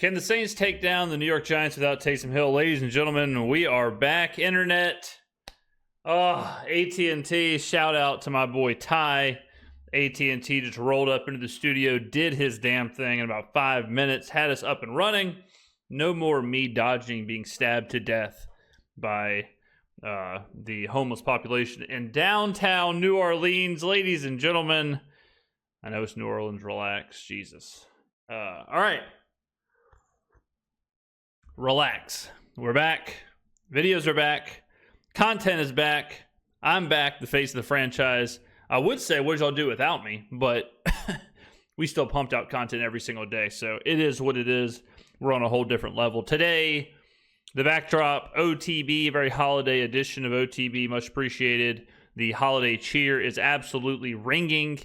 Can the Saints take down the New York Giants without Taysom Hill? Ladies and gentlemen, we are back. Internet. AT&T. Shout out to my boy Ty. AT&T just rolled up into the studio, did his damn thing in about 5 minutes, had us up and running. No more me dodging being stabbed to death by the homeless population in downtown New Orleans. Ladies and gentlemen, I know it's New Orleans. Relax. Jesus. All right. Relax. We're back. Videos are back. Content is back. I'm back, the face of the franchise. I would say, what did y'all do without me? But we still pumped out content every single day. So it is what it is. We're on a whole different level. Today, the backdrop, OTB, very holiday edition of OTB. Much appreciated. The holiday cheer is absolutely ringing.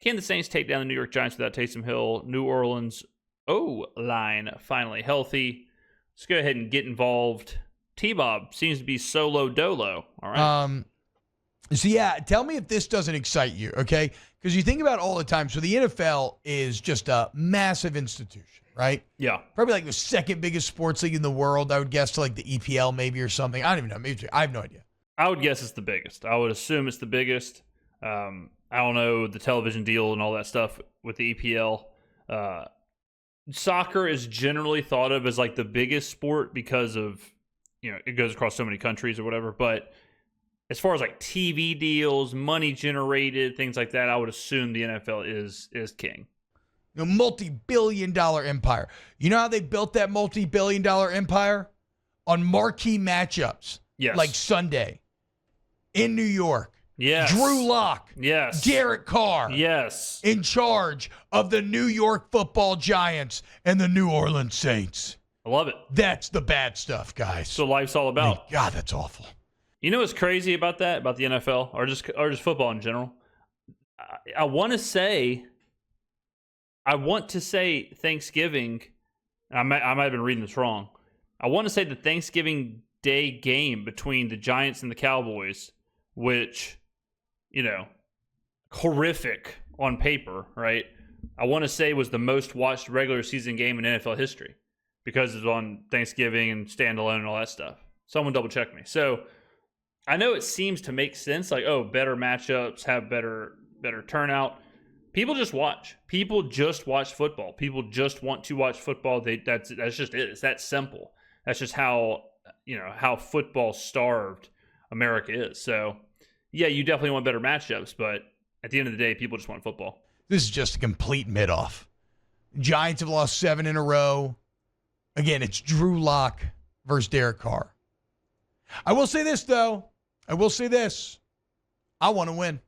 Can the Saints take down the New York Giants without Taysom Hill? New Orleans O-line finally healthy. Let's go ahead and get involved. T-Bob seems to be solo dolo. All right. So, yeah, tell me if this doesn't excite you, okay? Because you think about it all the time. So the NFL is just a massive institution, right? Yeah. Probably like the second biggest sports league in the world, I would guess, to like the EPL maybe or something. I don't even know. Maybe I have no idea. I would guess it's the biggest. I would assume it's the biggest. I don't know the television deal and all that stuff with the EPL. Soccer is generally thought of as like the biggest sport because of, it goes across so many countries or whatever. But as far as like TV deals, money generated, things like that, I would assume the NFL is king. Multi-billion-dollar empire. You know how they built that multi-billion-dollar empire? On marquee matchups. Yes. Like Sunday in New York. Yes. Drew Lock. Yes. Derek Carr. Yes. In charge of the New York Football Giants and the New Orleans Saints. I love it. That's the bad stuff, guys. So life's all about. God, that's awful. You know what's crazy about that, about the NFL, or just football in general? I want to say Thanksgiving. I might have been reading this wrong. I want to say the Thanksgiving Day game between the Giants and the Cowboys, which, horrific on paper, right? I want to say was the most watched regular season game in NFL history because it's on Thanksgiving and standalone and all that stuff. Someone double check me. So I know it seems to make sense, like, better matchups, have better turnout. People just watch. People just watch football. People just want to watch football. That's just it. It's that simple. That's just how football starved America is. So, yeah, you definitely want better matchups, but at the end of the day, people just want football. This is just a complete mid-off. Giants have lost 7 in a row. Again, it's Drew Lock versus Derek Carr. I will say this, though. I want to win.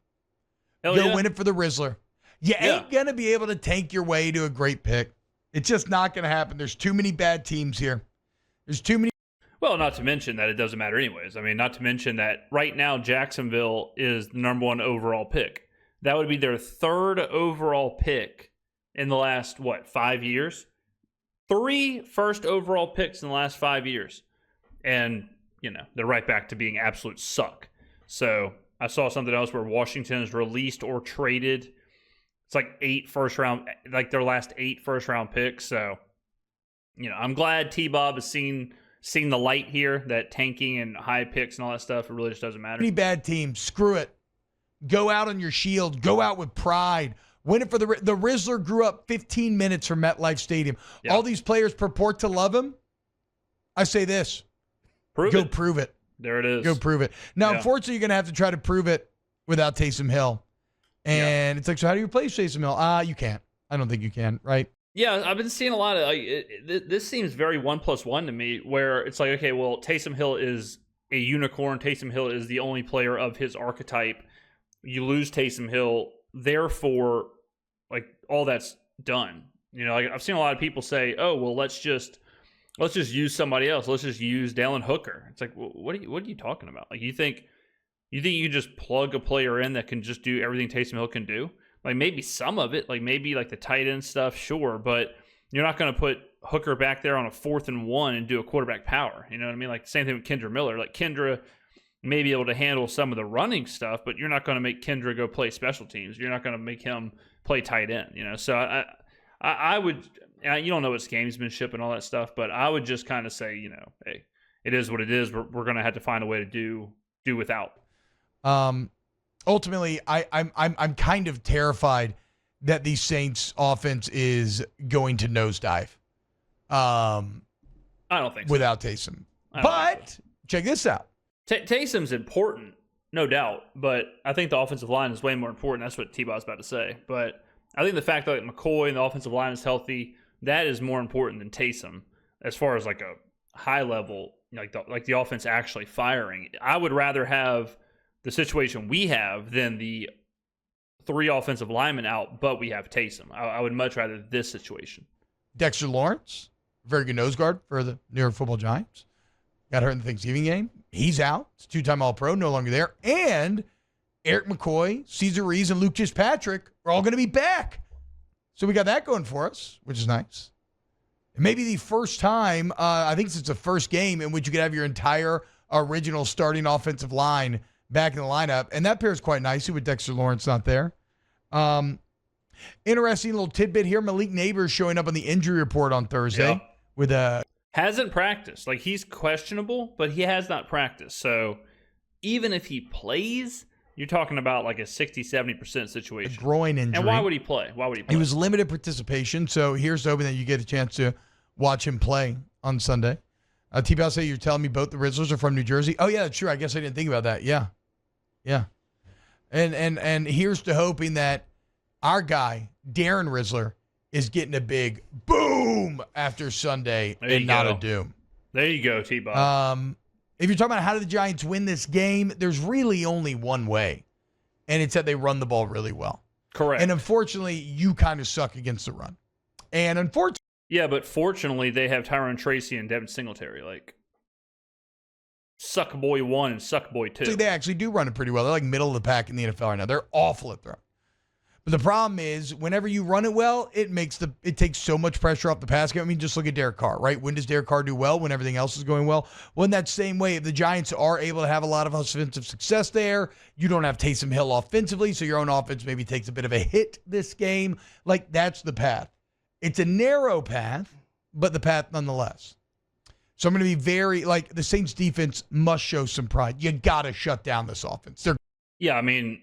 Go win it for the Rizzler. You ain't going to be able to tank your way to a great pick. It's just not going to happen. There's too many bad teams here. There's too many. Well, not to mention that it doesn't matter anyways. I mean, not to mention that right now Jacksonville is the number 1 overall pick. That would be their 3rd overall pick in the last, 5 years? 3 first overall picks in the last 5 years. And, they're right back to being absolute suck. So I saw something else where Washington has released or traded. It's like 8 first round, like their last 8 first round picks. So, I'm glad T-Bob has seen the light here, that tanking and high picks and all that stuff, it really just doesn't matter. Any bad teams, screw it. Go out on your shield. Go out with pride. Win it for the Rizzler grew up 15 minutes from MetLife Stadium. Yeah. All these players purport to love him. I say this. Go prove it. There it is. Go prove it. Now, unfortunately, you're going to have to try to prove it without Taysom Hill. And it's like, so how do you replace Taysom Hill? You can't. I don't think you can, right? Yeah, I've been seeing a lot of this seems very 1+1 to me, where it's like, okay, well, Taysom Hill is a unicorn. Taysom Hill is the only player of his archetype. You lose Taysom Hill, therefore, like, all that's done. Like, I've seen a lot of people say, "Oh, well, let's just use somebody else. Let's just use Dallin Hooker." It's like, well, what are you talking about? Like, you think you can just plug a player in that can just do everything Taysom Hill can do? Like, maybe some of it, like maybe like the tight end stuff, sure, but you're not going to put Hooker back there on a 4th and 1 and do a quarterback power. You know what I mean? Like, same thing with Kendra Miller. Like, Kendra may be able to handle some of the running stuff, but you're not going to make Kendra go play special teams. You're not going to make him play tight end. So I would, you don't know what gamesmanship and all that stuff, but I would just kind of say, hey, it is what it is. We're going to have to find a way to do without. Ultimately, I'm kind of terrified that the Saints offense is going to nosedive. I don't think so. Without Taysom. But check this out. Taysom's important, no doubt, but I think the offensive line is way more important. That's what T-Bot's about to say. But I think the fact that McCoy and the offensive line is healthy, that is more important than Taysom as far as like a high level, like the offense actually firing. I would rather have the situation we have than the 3 offensive linemen out, but we have Taysom. I would much rather this situation. Dexter Lawrence, very good nose guard for the New York Football Giants. Got hurt in the Thanksgiving game. He's out. It's 2-time All-Pro, no longer there. And Eric McCoy, Cesar Ruiz, and Luke Fitzpatrick are all going to be back. So we got that going for us, which is nice. It may be the first time, I think it's the first game in which you could have your entire original starting offensive line back in the lineup. And that pairs quite nicely with Dexter Lawrence not there. Interesting little tidbit here. Malik Neighbors showing up on the injury report on Thursday with a... Hasn't practiced. Like, he's questionable, but he has not practiced. So even if he plays, you're talking about like a 60-70% situation. A groin injury. And why would he play? He was limited participation, so here's hoping that you get a chance to watch him play on Sunday. T-Bow say you're telling me both the Rizzlers are from New Jersey. Oh, yeah, that's true. I guess I didn't think about that. Yeah. And here's to hoping that our guy, Darren Rizzler, is getting a big boom after Sunday and not a doom. There you go, T-Bob. If you're talking about how do the Giants win this game, there's really only one way, and it's that they run the ball really well. Correct. And unfortunately, you kind of suck against the run. And unfortunately... Yeah, but fortunately, they have Tyron Tracy and Devin Singletary. Like, suck boy 1 and suck boy 2. They actually do run it pretty well. They're like middle of the pack in the NFL right now. They're awful at throwing. But the problem is, whenever you run it well, it takes so much pressure off the pass game. I mean, just look at Derek Carr, right? When does Derek Carr do well? When everything else is going well? Well, in that same way, if the Giants are able to have a lot of offensive success there, you don't have Taysom Hill offensively, so your own offense maybe takes a bit of a hit this game. Like, that's the path. It's a narrow path, but the path nonetheless. So I'm going to be very, like, the Saints defense must show some pride. You got to shut down this offense. Yeah, I mean,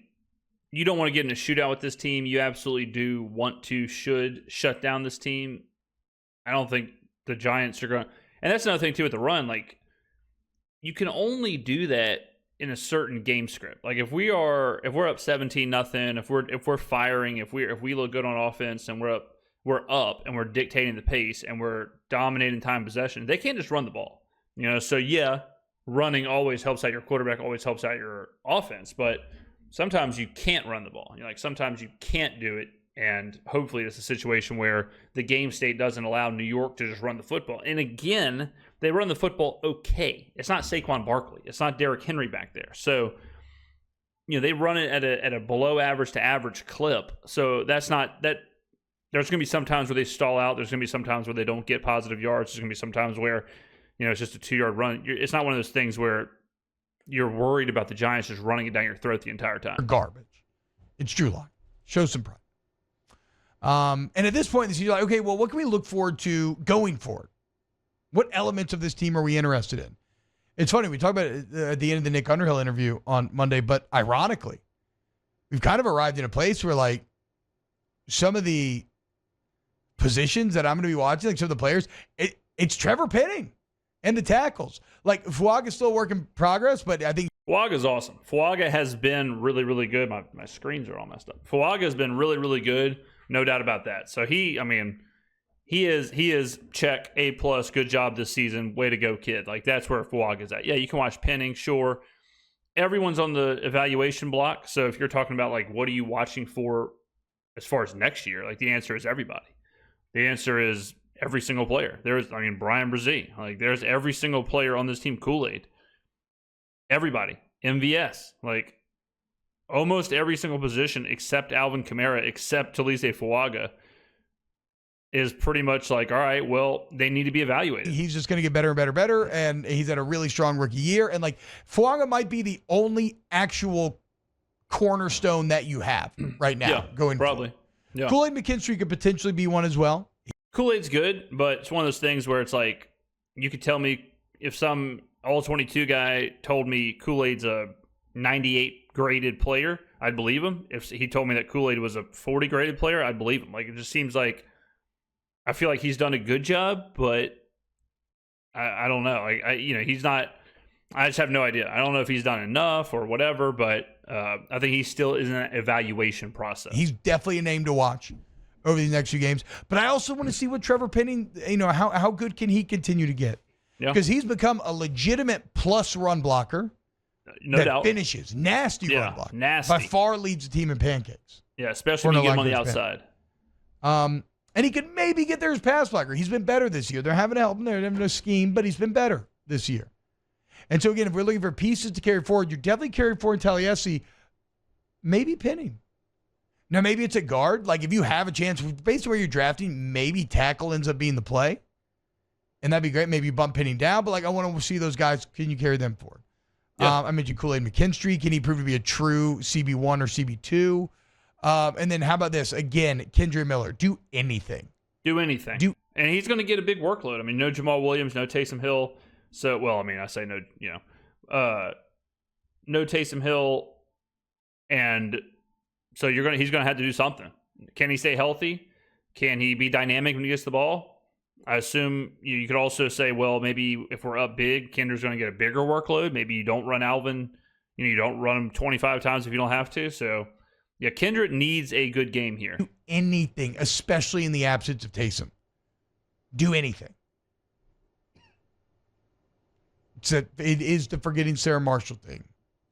you don't want to get in a shootout with this team. You absolutely should shut down this team. I don't think the Giants are going to. And that's another thing, too, with the run. Like, you can only do that in a certain game script. Like, if we're up 17-0, if we're firing, if we look good on offense and we're up and we're dictating the pace and we're dominating time possession, they can't just run the ball. So yeah, running always helps out your quarterback, always helps out your offense, but sometimes you can't run the ball. Sometimes you can't do it, and hopefully it's a situation where the game state doesn't allow New York to just run the football. And again, they run the football okay. It's not Saquon Barkley. It's not Derrick Henry back there. So, they run it at a below average to average clip. So that's not that. There's going to be some times where they stall out. There's going to be some times where they don't get positive yards. There's going to be some times where, it's just a 2-yard run. It's not one of those things where you're worried about the Giants just running it down your throat the entire time. Garbage. It's Drew Lock. Show some pride. And at this point in the season, you're like, okay, well, what can we look forward to going forward? What elements of this team are we interested in? It's funny. We talked about it at the end of the Nick Underhill interview on Monday, but ironically, we've kind of arrived in a place where, like, some of the positions that I'm going to be watching, like some of the players, it's Trevor Penning and the tackles. Like, Fuaga's still a work in progress, but I think Fuaga's awesome. Fuaga has been really, really good. My screens are all messed up. Fuaga has been really, really good. No doubt about that. So he is check A+, good job this season. Way to go, kid. Like, that's where Fuaga's at. Yeah, you can watch Penning, sure. Everyone's on the evaluation block. So if you're talking about, like, what are you watching for as far as next year, like, the answer is everybody. The answer is every single player. Brian Brzee. Like, there's every single player on this team. Kool-Aid. Everybody. MVS. Like, almost every single position except Alvin Kamara, except Talise Fuaga, is pretty much like, all right, well, they need to be evaluated. He's just going to get better and better and better, and he's had a really strong rookie year. And, like, Fuaga might be the only actual cornerstone that you have right now going probably. forward. Yeah. Kool-Aid McKinstry could potentially be one as well. Kool-Aid's good, but it's one of those things where it's like you could tell me if some all-22 guy told me Kool-Aid's a 98 graded player, I'd believe him. If he told me that Kool-Aid was a 40 graded player, I'd believe him. Like, it just seems like I feel like he's done a good job, but I don't know. He's not. I just have no idea. I don't know if he's done enough or whatever, but I think he still is in an evaluation process. He's definitely a name to watch over these next few games. But I also want to see what Trevor Penning, how good can he continue to get? Because he's become a legitimate plus run blocker. No doubt. Finishes. Nasty run blocker. Nasty. By far leads the team in pancakes. Yeah, especially when you get him on the outside. And he could maybe get there as pass blocker. He's been better this year. They're having to help him. They're having no scheme, but he's been better this year. And so, again, if we're looking for pieces to carry forward, you're definitely carrying forward Taliesin, maybe Penning. Now, maybe it's a guard. Like, if you have a chance, based on where you're drafting, maybe tackle ends up being the play. And that'd be great. Maybe you bump Penning down, but, like, I want to see those guys. Can you carry them forward? Yeah. I mentioned Kool-Aid McKinstry. Can he prove to be a true CB1 or CB2? And then how about this? Again, Kendre Miller. Do anything. And he's going to get a big workload. I mean, no Jamal Williams, no Taysom Hill. So, well, I mean, I say no, no Taysom Hill. And so he's going to have to do something. Can he stay healthy? Can he be dynamic when he gets the ball? I assume you could also say, well, maybe if we're up big, Kendrick's going to get a bigger workload. Maybe you don't run Alvin. You don't run him 25 times if you don't have to. So, yeah, Kendrick needs a good game here. Do anything, especially in the absence of Taysom. Do anything. It is the forgetting Sarah Marshall thing.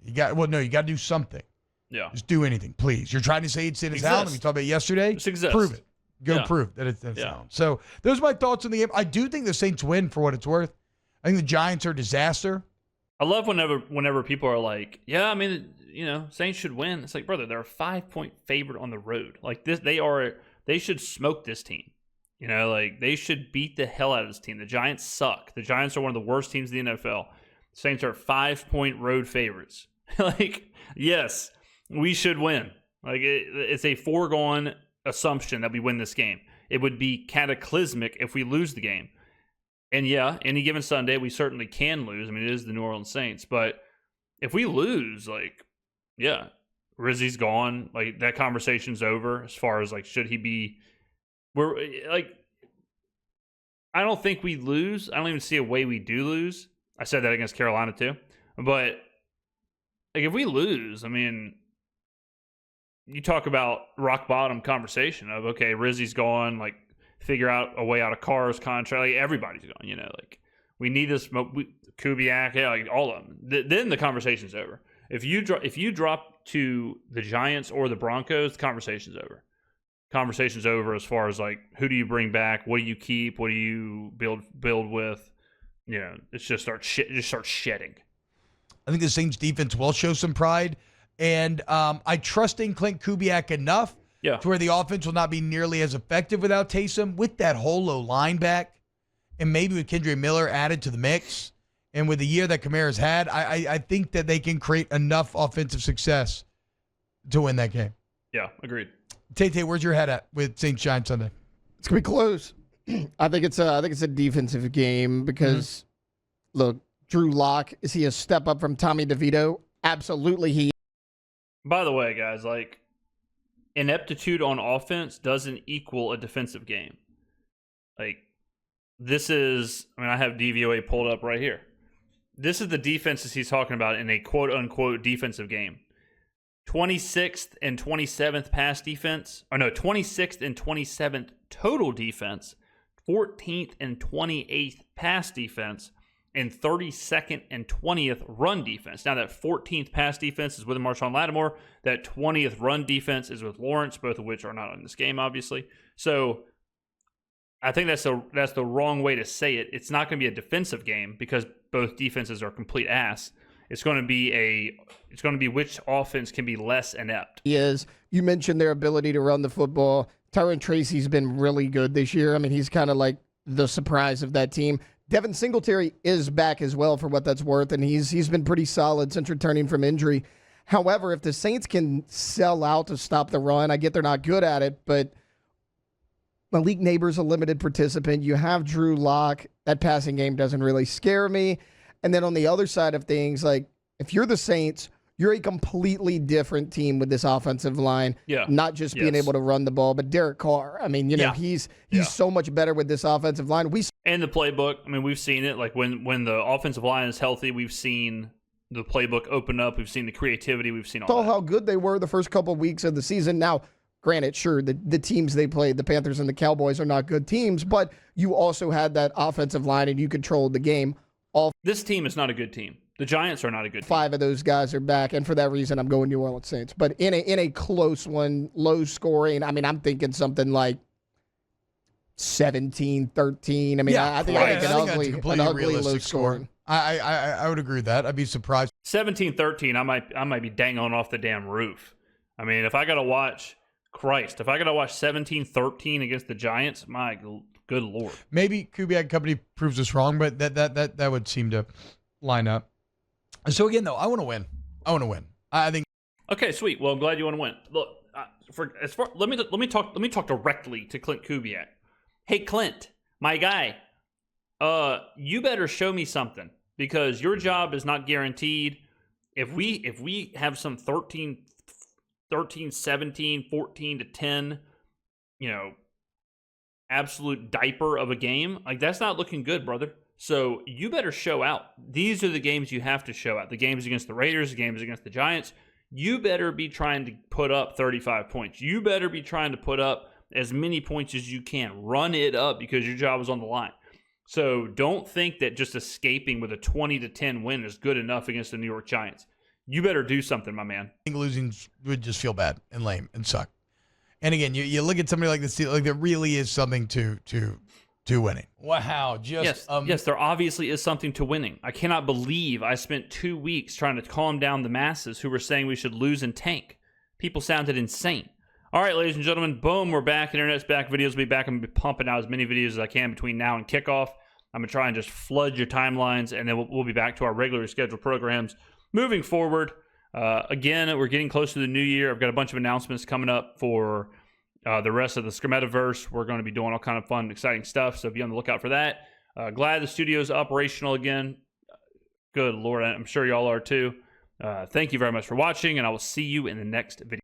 You got to do something. Yeah. Just do anything, please. You're trying to say it's in his Allen. We talked about it yesterday. Just exist. Prove it. Prove that it's Allen. So those are my thoughts on the game. I do think the Saints win for what it's worth. I think the Giants are a disaster. I love whenever people are like, yeah, I mean, Saints should win. It's like, brother, they're a 5-point favorite on the road. Like this, they should smoke this team. Like they should beat the hell out of this team. The Giants suck. The Giants are one of the worst teams in the NFL. The Saints are 5-point road favorites. Like, yes, we should win. Like it's a foregone assumption that we win this game. It would be cataclysmic if we lose the game. And yeah, any given Sunday, we certainly can lose. I mean, it is the New Orleans Saints. But if we lose, like, yeah, Rizzy's gone. Like, that conversation's over as far as, like, should he be... I don't think we lose. I don't even see a way we do lose. I said that against Carolina, too. But, like, if we lose, I mean... You talk about rock bottom conversation of, okay, Rizzy's gone, like, figure out a way out of Carr's contract. Like, everybody's gone, like, we need this, Kubiak, like, all of them. Then the conversation's over. If you drop to the Giants or the Broncos, the conversation's over. Conversation's over as far as, like, who do you bring back? What do you keep? What do you build with? It's just starts shedding. I think the Saints defense will show some pride. And I trust in Clint Kubiak enough to where the offense will not be nearly as effective without Taysom, with that whole low line back, and maybe with Kendre Miller added to the mix. And with the year that Kamara's had, I think that they can create enough offensive success to win that game. Yeah, agreed. Tay, where's your head at with Saints Giants Sunday? It's gonna be close. I think it's a defensive game because look, Drew Lock, is he a step up from Tommy DeVito? Absolutely, he. By the way, guys, like, ineptitude on offense doesn't equal a defensive game. Like, this is, I mean, I have DVOA pulled up right here. This is the defenses he's talking about in a quote-unquote defensive game. 26th and 27th pass defense. 26th and 27th total defense. 14th and 28th pass defense. And 32nd and 20th run defense. Now, that 14th pass defense is with Marshawn Lattimore. That 20th run defense is with Lawrence, both of which are not in this game, obviously. So, I think that's the wrong way to say it. It's not going to be a defensive game because both defenses are complete ass. It's going to be which offense can be less inept. Yes, you mentioned their ability to run the football. Tyron Tracy's been really good this year. I mean, he's kind of like the surprise of that team. Devin Singletary is back as well, for what that's worth, and he's been pretty solid since returning from injury. However, if the Saints can sell out to stop the run, I get they're not good at it, but Malik Neighbors a limited participant. You have Drew Lock. That passing game doesn't really scare me. And then on the other side of things, like if you're the Saints, you're a completely different team with this offensive line. Yeah. Not just being able to run the ball, but Derek Carr. I mean, he's so much better with this offensive line. And the playbook. I mean, we've seen it. Like when the offensive line is healthy, we've seen the playbook open up. We've seen the creativity. We've seen all saw that. how good they were the first couple of weeks of the season. Now, granted, sure, the teams they played, the Panthers and the Cowboys, are not good teams, but you also had that offensive line and you controlled the game. This team is not a good team. The Giants are not a good team. 5 of those guys are back, and for that reason, I'm going New Orleans Saints. But in a close one, low scoring, I mean, I'm thinking something like 17-13. I mean, I think an ugly low scoring. I would agree with that. I'd be surprised. 17-13, I might be dangling off the damn roof. I mean, if I got to watch 17-13 against the Giants, my good Lord. Maybe Kubiak Company proves us wrong, but that would seem to line up. So again, though, I want to win. I think. Okay, sweet. Well, I'm glad you want to win. Look, let me talk directly to Clint Kubiak. Hey, Clint, my guy, you better show me something because your job is not guaranteed. If we have some 13, 17, 14-10, absolute diaper of a game, like that's not looking good, brother. So you better show out. These are the games you have to show out. The games against the Raiders, the games against the Giants. You better be trying to put up 35 points. You better be trying to put up as many points as you can. Run it up because your job is on the line. So don't think that just escaping with a 20-10 win is good enough against the New York Giants. You better do something, my man. I think losing would just feel bad and lame and suck. And again, you look at somebody like this, like there really is something to winning. Wow. Yes, there obviously is something to winning. I cannot believe I spent 2 weeks trying to calm down the masses who were saying we should lose and tank. People sounded insane. All right, ladies and gentlemen, boom, we're back. Internet's back. Videos will be back. I'm going to be pumping out as many videos as I can between now and kickoff. I'm going to try and just flood your timelines, and then we'll be back to our regularly scheduled programs moving forward. Again, we're getting close to the new year. I've got a bunch of announcements coming up for the rest of the Skrmetta-verse. We're going to be doing all kind of fun, exciting stuff, so be on the lookout for that. Glad the studio's operational again. Good Lord, I'm sure y'all are too. Thank you very much for watching, and I will see you in the next video.